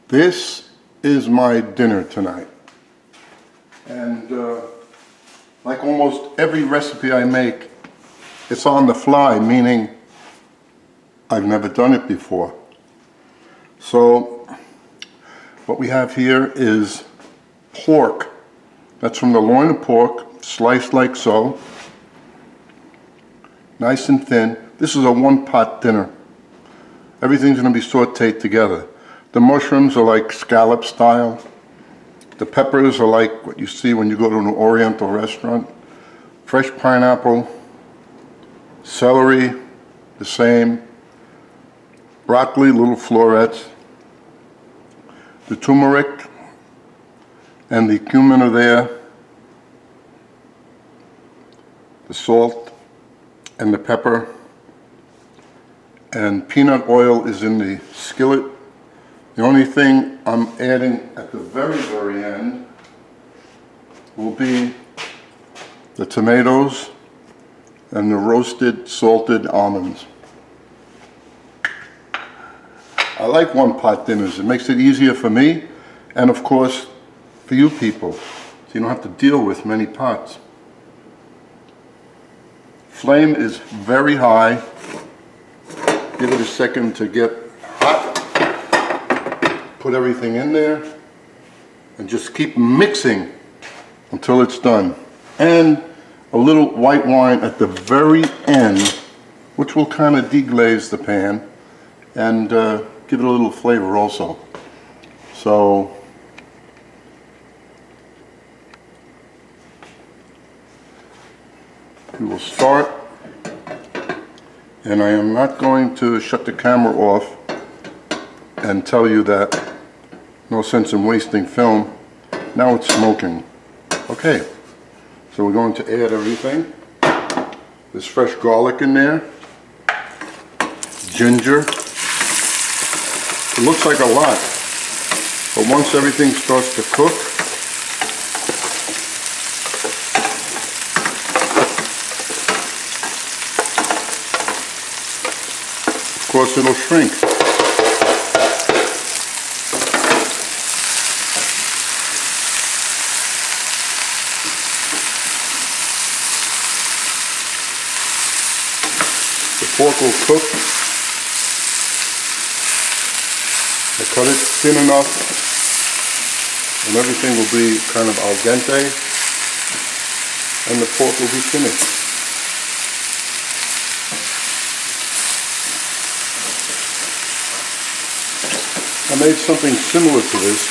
This is my dinner tonight, and like almost every recipe I make, it's on the fly, meaning I've never done it before. So what we have here is pork. That's from the loin of pork, sliced like so, nice and thin. This is a one-pot dinner. Everything's going to be sauteed together. The mushrooms are like scallop style. The peppers are like what you see when you go to an Oriental restaurant. Fresh pineapple, celery, the same. Broccoli, little florets. The tumeric and the cumin are there. The salt and the pepper. And peanut oil is in the skillet. The only thing I'm adding at the very end will be the tomatoes and the roasted salted almonds. I like one-pot dinners. It makes it easier for me and of course for you people, so you don't have to deal with many pots. Flame is very high. Give it a second to get hot. Put everything in there and just keep mixing until it's done. And a little white wine at the very end, which will kind of deglaze the pan and give it a little flavor also. So we will start, and I am not going to shut the camera off and tell you that no sense in wasting film. Now it's smoking. Okay, so we're going to add everything. There's fresh garlic in there, ginger. It looks like a lot, but once everything starts to cook, of course it'll shrink. The pork will cook. I cut it thin enough and everything will be kind of al dente and the pork will be finished. I made something similar to this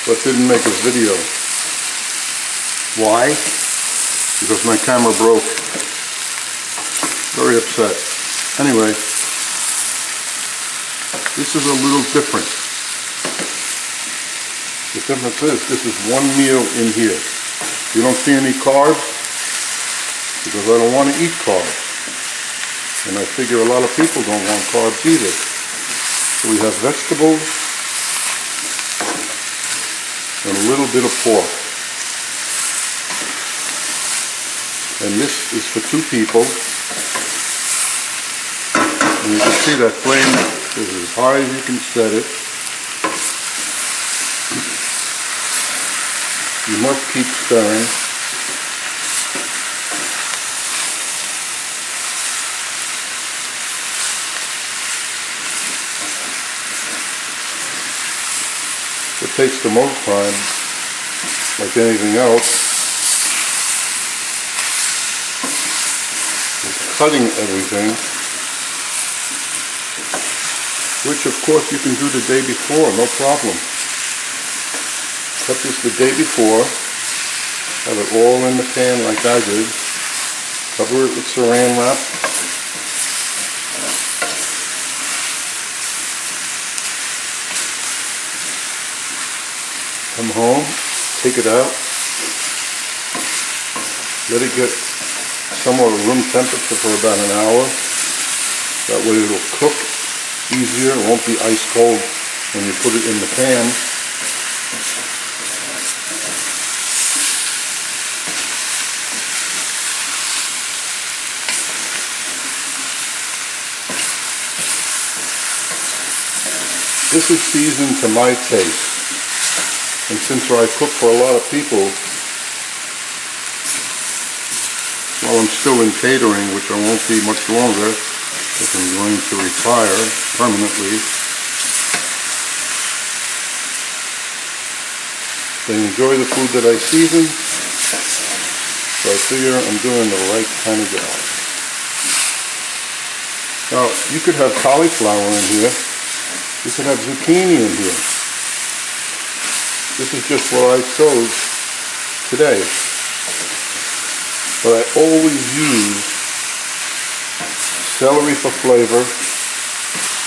but didn't make a video. Why? Because my camera broke. Very upset. Anyway, this is a little different. The difference is this is one meal in here. You don't see any carbs because I don't want to eat carbs. And I figure a lot of people don't want carbs either. So we have vegetables and a little bit of pork. And this is for 2 people. And you can see that flame is as high as you can set it. You must keep stirring. What takes the most time, like anything else, is cutting everything. Which of course you can do the day before, no problem. Cut this the day before, have it all in the pan like I did, cover it with saran wrap, come home, take it out, let it get somewhat room temperature for about an hour, that way it'll cook easier. It won't be ice cold when you put it in the pan. This is seasoned to my taste. And since I cook for a lot of people, while I'm still in catering, which I won't be much longer, because I'm going to retire permanently, they enjoy the food that I season, so I figure I'm doing the right kind of job. Now, you could have cauliflower in here. You could have zucchini in here. This is just what I chose today. But I always use celery for flavor,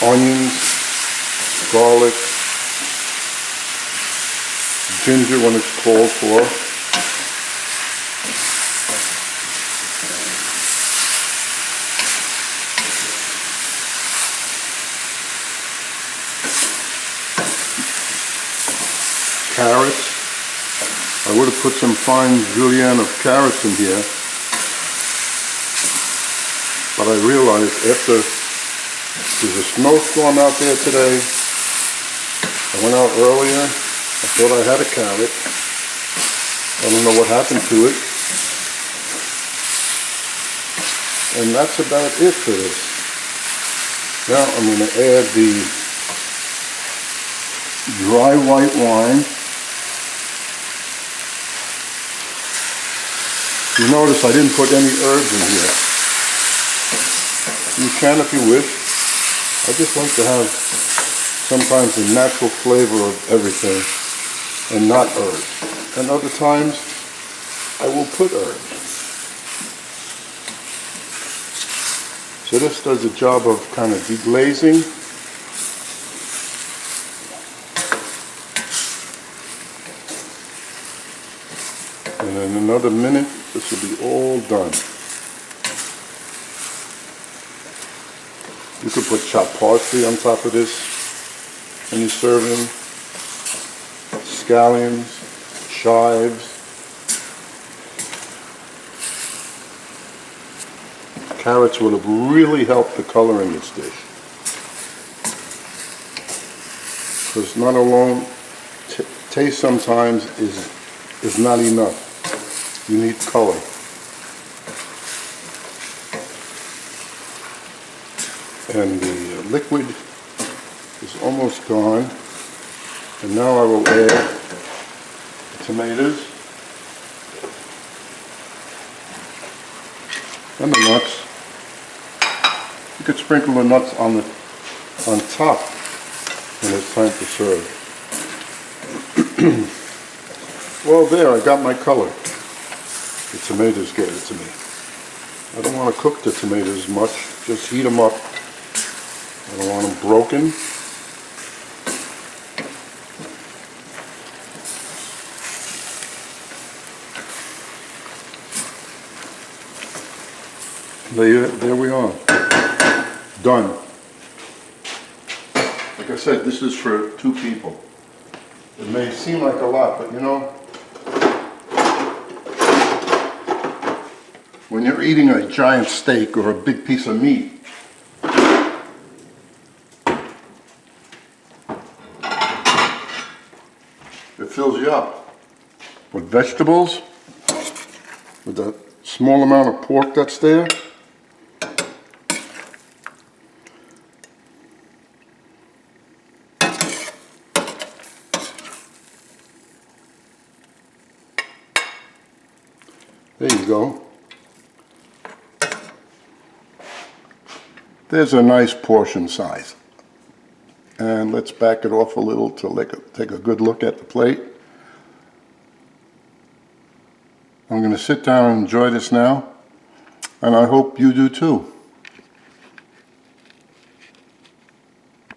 onions, garlic, ginger when it's called for. Carrots. I would have put some fine julienne of carrots in here, but I realized after there's a snowstorm out there today, I went out earlier, I thought I had a carrot. I don't know what happened to it. And that's about it for this. Now I'm going to add the dry white wine. You notice I didn't put any herbs in here. You can if you wish. I just like to have sometimes the natural flavor of everything and not herbs. And other times I will put herbs. So this does a job of kind of deglazing. And in another minute, this will be all done. You could put chopped parsley on top of this when you serve them. Scallions, chives. Carrots would have really helped the color in this dish. Because not alone, taste sometimes is not enough. You need color. And the liquid is almost gone. And now I will add the tomatoes and the nuts. You could sprinkle the nuts on top when it's time to serve. Well, there, I got my color. The tomatoes gave it to me. I don't want to cook the tomatoes much, just heat them up. I don't want them broken. There we are. Done. Like I said, this is for 2 people. It may seem like a lot, but you know, when you're eating a giant steak or a big piece of meat, it fills you up with vegetables, with the small amount of pork that's there. There you go. There's a nice portion size. And let's back it off a little to take a good look at the plate. I'm going to sit down and enjoy this now, and I hope you do too.